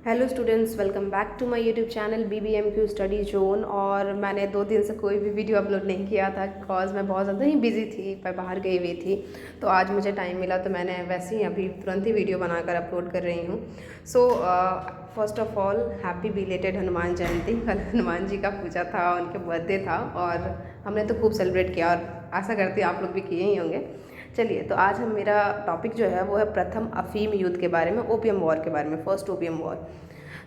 Hello students, welcome back to my YouTube channel BBMQ study zone. और मैंने 2 दिन से कोई भी वीडियो अपलोड नहीं किया था बिकॉज मैं बहुत ज़्यादा ही बिजी थी, मैं बाहर गई हुई थी। तो आज मुझे टाइम मिला तो मैंने वैसे ही अभी तुरंत ही वीडियो बनाकर अपलोड कर रही हूँ। So first of all happy belated Hanuman Jayanti. कल हनुमान जी का पूजा था, उनके बर्थडे था और हमने तो खूब सेलिब्रेट किया और आशा करती हूँ आप लोग भी किए ही होंगे। चलिए, तो आज हम मेरा टॉपिक जो है वो है प्रथम अफीम युद्ध के बारे में, ओपियम वॉर के बारे में, फर्स्ट ओपियम वॉर।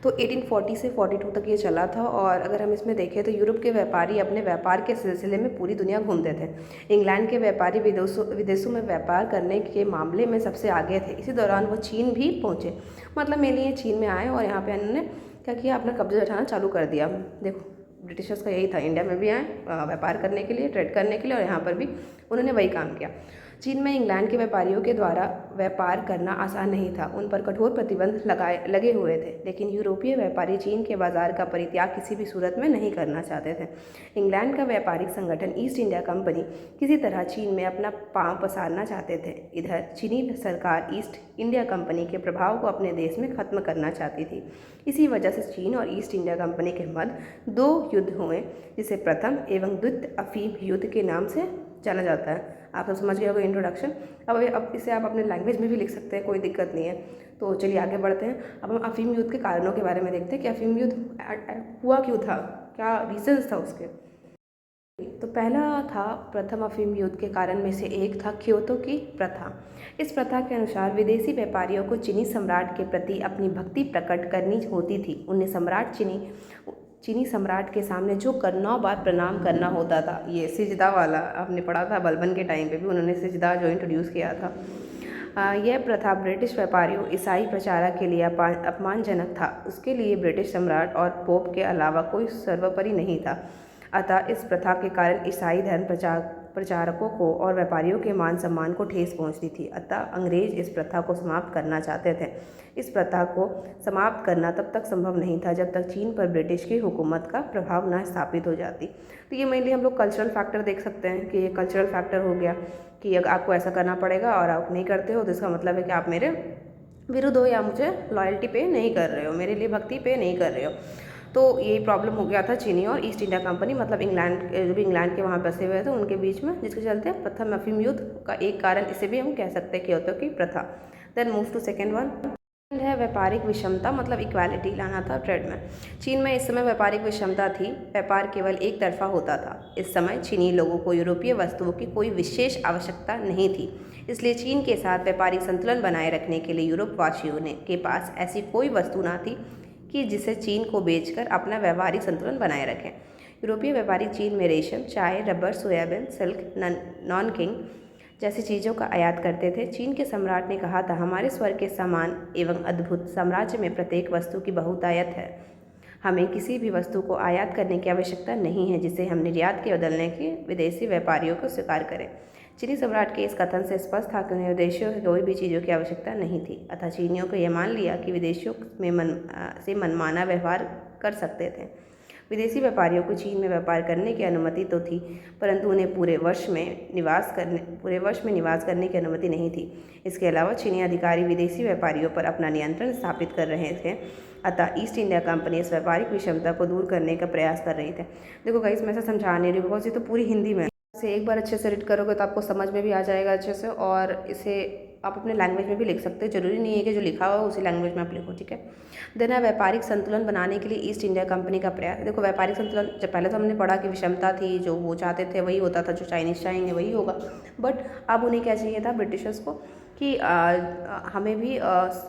तो 1840 से 42 तक ये चला था। और अगर हम इसमें देखें तो यूरोप के व्यापारी अपने व्यापार के सिलसिले में पूरी दुनिया घूमते थे। इंग्लैंड के व्यापारी विदेशों में व्यापार करने के मामले में सबसे आगे थे। इसी दौरान वो चीन भी पहुँचे। मतलब मेनली ये चीन में आए और यहाँ पे उन्होंने क्या किया, अपना कब्जा जठाना चालू कर दिया। देखो, ब्रिटिशर्स का यही था, इंडिया में भी आए व्यापार करने के लिए, ट्रेड करने के लिए, और यहाँ पर भी उन्होंने वही काम किया। चीन में इंग्लैंड के व्यापारियों के द्वारा व्यापार करना आसान नहीं था, उन पर कठोर प्रतिबंध लगे हुए थे। लेकिन यूरोपीय व्यापारी चीन के बाजार का परित्याग किसी भी सूरत में नहीं करना चाहते थे। इंग्लैंड का व्यापारिक संगठन ईस्ट इंडिया कंपनी किसी तरह चीन में अपना पांव पसारना चाहते थे। इधर चीनी सरकार ईस्ट इंडिया कंपनी के प्रभाव को अपने देश में खत्म करना चाहती थी। इसी वजह से चीन और ईस्ट इंडिया कंपनी के मध्य 2 युद्ध हुए, जिसे प्रथम एवं द्वितीय अफीम युद्ध के नाम से जाना जाता है। आप सब समझ गए होंगे इंट्रोडक्शन। अब इसे आप अपने लैंग्वेज में भी लिख सकते हैं, कोई दिक्कत नहीं है। तो चलिए आगे बढ़ते हैं। अब हम अफीम युद्ध के कारणों के बारे में देखते हैं कि अफीम युद्ध हुआ क्यों था, क्या रीजंस था उसके। तो पहला था, प्रथम अफीम युद्ध के कारण में से एक था क्योतो की प्रथा। इस प्रथा के अनुसार विदेशी व्यापारियों को चीनी सम्राट के प्रति अपनी भक्ति प्रकट करनी होती थी। उन्हें चीनी सम्राट के सामने जो 9 बार प्रणाम करना होता था। ये सिजदा वाला आपने पढ़ा था, बलबन के टाइम पे भी उन्होंने सिजदा जो इंट्रोड्यूस किया था। यह प्रथा ब्रिटिश व्यापारियों, ईसाई प्रचारक के लिए अपमानजनक था। उसके लिए ब्रिटिश सम्राट और पोप के अलावा कोई सर्वोपरि नहीं था। अतः इस प्रथा के कारण ईसाई धर्म प्रचारकों को और व्यापारियों के मान सम्मान को ठेस पहुंचती थी। अतः अंग्रेज इस प्रथा को समाप्त करना चाहते थे। इस प्रथा को समाप्त करना तब तक संभव नहीं था जब तक चीन पर ब्रिटिश की हुकूमत का प्रभाव न स्थापित हो जाती। तो ये मेनली हम लोग कल्चरल फैक्टर देख सकते हैं कि ये कल्चरल फैक्टर हो गया कि अगर आपको ऐसा करना पड़ेगा और आप नहीं करते हो तो इसका मतलब है कि आप मेरे विरुद्ध हो या मुझे लॉयल्टी पे नहीं कर रहे हो, मेरे लिए भक्ति पे नहीं कर रहे हो। तो यही प्रॉब्लम हो गया था चीनी और ईस्ट इंडिया कंपनी, मतलब इंग्लैंड, जो भी इंग्लैंड के वहाँ बसे हुए थे उनके बीच में, जिसके चलते प्रथम अफीम युद्ध का एक कारण इसे भी हम कह सकते हैं क्योतो की प्रथा। Then move to second one है व्यापारिक विषमता, मतलब इक्वालिटी लाना था ट्रेड में। चीन में इस समय व्यापारिक विषमता थी, व्यापार केवल एक तरफा होता था। इस समय चीनी लोगों को यूरोपीय वस्तुओं की कोई विशेष आवश्यकता नहीं थी, इसलिए चीन के साथ व्यापारिक संतुलन बनाए रखने के लिए यूरोप वासियों के पास ऐसी कोई वस्तु न थी कि जिसे चीन को बेचकर अपना व्यापारिक संतुलन बनाए रखें। यूरोपीय व्यापारी चीन में रेशम, चाय, rubber, soybean, silk, non king जैसी चीज़ों का आयात करते थे। चीन के सम्राट ने कहा था, हमारे स्वर्ग के समान एवं अद्भुत साम्राज्य में प्रत्येक वस्तु की बहुतायत है। हमें किसी भी वस्तु को आयात करने की आवश्यकता नहीं है जिसे हम निर्यात के बदलने के विदेशी व्यापारियों को स्वीकार करें। चीनी सम्राट के इस कथन से स्पष्ट था कि उन्हें विदेशियों से कोई भी चीज़ों की आवश्यकता नहीं थी। अतः चीनियों को यह मान लिया कि विदेशियों से मनमाना व्यवहार कर सकते थे। विदेशी व्यापारियों को चीन में व्यापार करने की अनुमति तो थी, परंतु उन्हें पूरे वर्ष में निवास करने की अनुमति नहीं थी। इसके अलावा चीनी अधिकारी विदेशी व्यापारियों पर अपना नियंत्रण स्थापित कर रहे थे। अतः ईस्ट इंडिया कंपनी इस व्यापारिक विषमता को दूर करने का प्रयास कर रही थी। देखो गाइस, मैं ऐसा समझा नहीं रही बिकॉज ये तो पूरी हिंदी में से एक बार अच्छे से रीड करोगे तो आपको समझ में भी आ जाएगा अच्छे से, और इसे आप अपने लैंग्वेज में भी लिख सकते हो। जरूरी नहीं है कि जो लिखा हुआ उसी लैंग्वेज में आप लिखो, ठीक है। देन है व्यापारिक संतुलन बनाने के लिए ईस्ट इंडिया कंपनी का प्रयास। देखो, व्यापारिक संतुलन जब पहले तो हमने पढ़ा कि विषमता थी, जो वो चाहते थे वही होता था, जो चाइनीज चाहेंगे वही होगा। बट अब उन्हें क्या चाहिए था, ब्रिटिशर्स को, कि हमें भी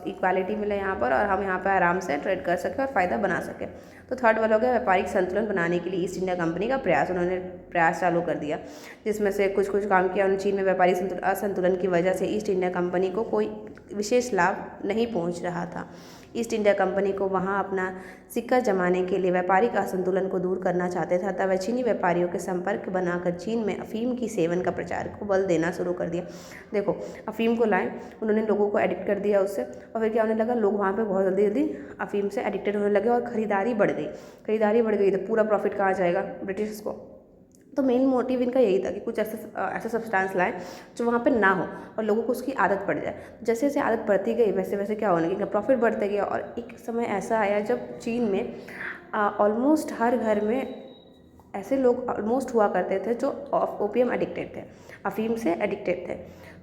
इक्वालिटी मिले यहाँ पर और हम यहाँ पर आराम से ट्रेड कर सकें और फ़ायदा बना सकें। तो थर्ड वाला हो गया व्यापारिक संतुलन बनाने के लिए ईस्ट इंडिया कंपनी का प्रयास। उन्होंने प्रयास चालू कर दिया, जिसमें से कुछ काम किया। उन्होंने चीन में व्यापारिक असंतुलन की वजह से ईस्ट इंडिया कंपनी को कोई विशेष लाभ नहीं पहुँच रहा था। ईस्ट इंडिया कंपनी को वहाँ अपना सिक्का जमाने के लिए व्यापारिक असंतुलन को दूर करना चाहते थे। अतः वह चीनी व्यापारियों के संपर्क बनाकर चीन में अफीम की सेवन का प्रचार को बल देना शुरू कर दिया। देखो, अफीम को लाए, उन्होंने लोगों को एडिक्ट कर दिया उससे, और फिर क्या होने लगा, लोग वहाँ पे बहुत जल्दी जल्दी अफीम से एडिक्टेड होने लगे और खरीदारी बढ़ गई तो पूरा प्रॉफिट कहाँ जाएगा, ब्रिटिश को। तो मेन मोटिव इनका यही था कि कुछ ऐसा सब्सटेंस लाएं जो वहाँ पे ना हो और लोगों को उसकी आदत पड़ जाए। जैसे जैसे आदत बढ़ती गई वैसे वैसे क्या होने लगा, प्रॉफिट बढ़ते गया और एक समय ऐसा आया जब चीन में ऑलमोस्ट हर घर में ऐसे लोग ऑलमोस्ट हुआ करते थे जो ओपियम एडिक्टेड थे, अफीम से एडिक्टेड थे।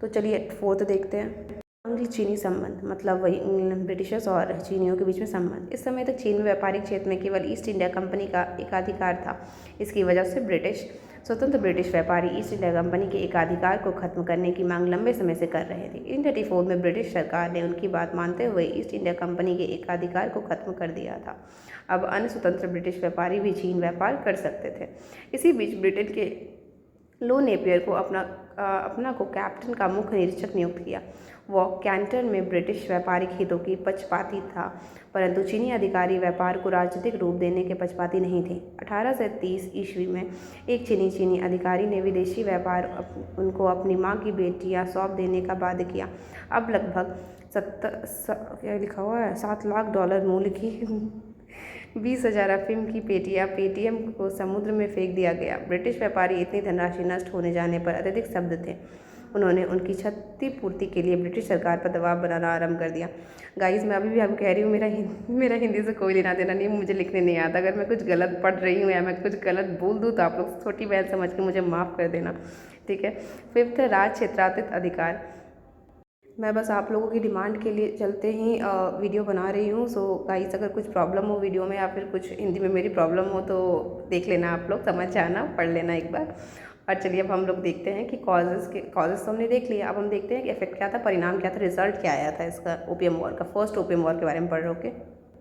तो चलिए फोर्थ देखते हैं। अंग्लो चीनी संबंध, मतलब वही ब्रिटिशर्स और चीनियों के बीच में संबंध। इस समय तक चीन में व्यापारिक क्षेत्र में केवल ईस्ट इंडिया कंपनी का एकाधिकार था। इसकी वजह से स्वतंत्र ब्रिटिश व्यापारी ईस्ट इंडिया कंपनी के एकाधिकार को खत्म करने की मांग लंबे समय से कर रहे थे। 1834 में ब्रिटिश सरकार ने उनकी बात मानते हुए ईस्ट इंडिया कंपनी के एकाधिकार को खत्म कर दिया था। अब अन्य स्वतंत्र ब्रिटिश व्यापारी भी चीन व्यापार कर सकते थे। इसी बीच ब्रिटेन के लो नेपियर को अपना को कैप्टन का मुख्य निरीक्षक नियुक्त किया। वह कैंटन में ब्रिटिश व्यापारिक हितों की पक्षपाती था, परंतु चीनी अधिकारी व्यापार को राजनीतिक रूप देने के पक्षपाती नहीं थे। 1830 ईस्वी में एक चीनी अधिकारी ने विदेशी व्यापार उनको अपनी माँ की बेटियाँ सौंप देने का वादा किया। अब लगभग क्या लिखा हुआ है, $7 लाख मूल्य की 20,000 अफीम की पेटियां पेटीएम को समुद्र में फेंक दिया गया। ब्रिटिश व्यापारी इतनी धनराशि नष्ट होने जाने पर अत्यधिक स्तब्ध थे। उन्होंने उनकी क्षतिपूर्ति के लिए ब्रिटिश सरकार पर दबाव बनाना आरंभ कर दिया। गाइस, मैं अभी भी आपको कह रही हूँ, मेरा हिंदी से कोई लेना देना नहीं, मुझे लिखने नहीं आता। अगर मैं कुछ गलत पढ़ रही हूँ या मैं कुछ गलत बोल दूँ तो आप लोग छोटी बहन समझ के मुझे माफ़ कर देना, ठीक है। फिफ्थ, राज क्षेत्रातीत अधिकार। मैं बस आप लोगों की डिमांड के लिए चलते ही वीडियो बना रही हूँ। सो गाइस, अगर कुछ प्रॉब्लम हो वीडियो में या फिर कुछ हिंदी में मेरी प्रॉब्लम हो तो देख लेना, आप लोग समझ जाना, पढ़ लेना एक बार। और चलिए अब हम लोग देखते हैं कि कॉजेज़ तो हमने देख लिया। अब हम देखते हैं कि इफेक्ट क्या था, परिणाम क्या था, रिजल्ट क्या आया था इसका ओपियम वॉर का। फर्स्ट ओपियम वॉर के बारे में पढ़ रहे हो के।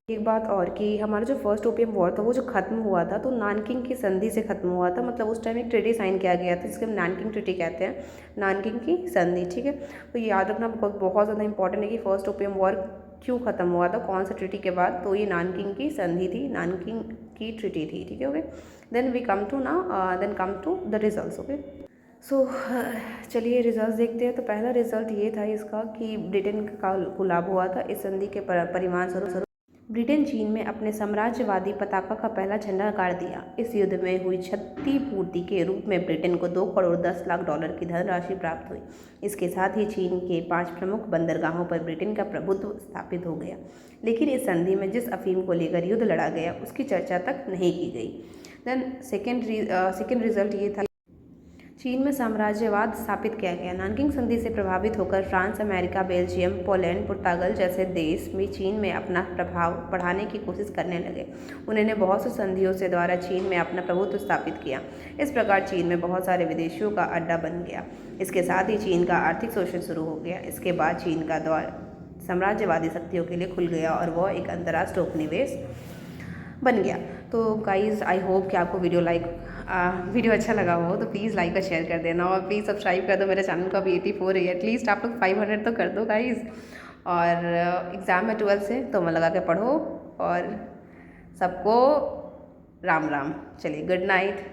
एक बात और कि हमारा जो फर्स्ट ओपियम वॉर था वो जो ख़त्म हुआ था तो नानकिंग की संधि से ख़त्म हुआ था। मतलब उस टाइम एक ट्रीटी साइन किया गया था जिसके हम नानकिंग ट्रीटी कहते हैं, नानकिंग की संधि, ठीक है। तो ये याद रखना बहुत ज़्यादा इंपॉर्टेंट है कि फर्स्ट ओपियम वॉर क्यों ख़त्म हुआ था, कौन सा ट्रीटी के बाद। तो ये नानकिंग की संधि थी, नानकिंग की ट्रीटी थी, ठीक है। Okay, then come to the result. Okay, so चलिए रिजल्ट देखते हैं। तो पहला रिजल्ट ये था इसका कि ब्रिटेन को लाभ हुआ था। इस संधि के परिणाम स्वरूप ब्रिटेन चीन में अपने साम्राज्यवादी पताका का पहला झंडा गाड़ दिया। इस युद्ध में हुई क्षतिपूर्ति के रूप में ब्रिटेन को $2,10,00,000 की धनराशि प्राप्त हुई। इसके साथ ही चीन के 5 प्रमुख बंदरगाहों पर ब्रिटेन का प्रभुत्व स्थापित हो गया। लेकिन इस संधि में जिस अफीम को लेकर युद्ध लड़ा गया उसकी चर्चा तक नहीं की गई। देन सेकेंड रिजल्ट ये था, चीन में साम्राज्यवाद स्थापित किया गया। नानकिंग संधि से प्रभावित होकर फ्रांस, अमेरिका, बेल्जियम, पोलैंड, पुर्तगाल जैसे देश भी चीन में अपना प्रभाव बढ़ाने की कोशिश करने लगे। उन्होंने बहुत से संधियों से द्वारा चीन में अपना प्रभुत्व स्थापित किया। इस प्रकार चीन में बहुत सारे विदेशियों का अड्डा बन गया। इसके साथ ही चीन का आर्थिक शोषण शुरू हो गया। इसके बाद चीन का द्वार साम्राज्यवादी शक्तियों के लिए खुल गया और वह एक अंतर्राष्ट्रीय उपनिवेश बन गया। तो गाइज़, आई होप कि आपको वीडियो अच्छा लगा हो तो प्लीज़ लाइक और शेयर कर देना और प्लीज़ सब्सक्राइब कर दो। मेरे चैनल का अभी 84 है, एटलीस्ट आप लोग 500 तो कर दो गाइज़। और एग्ज़ाम है 12 से, तो मन लगा के पढ़ो और सबको राम राम। चलिए, गुड नाइट।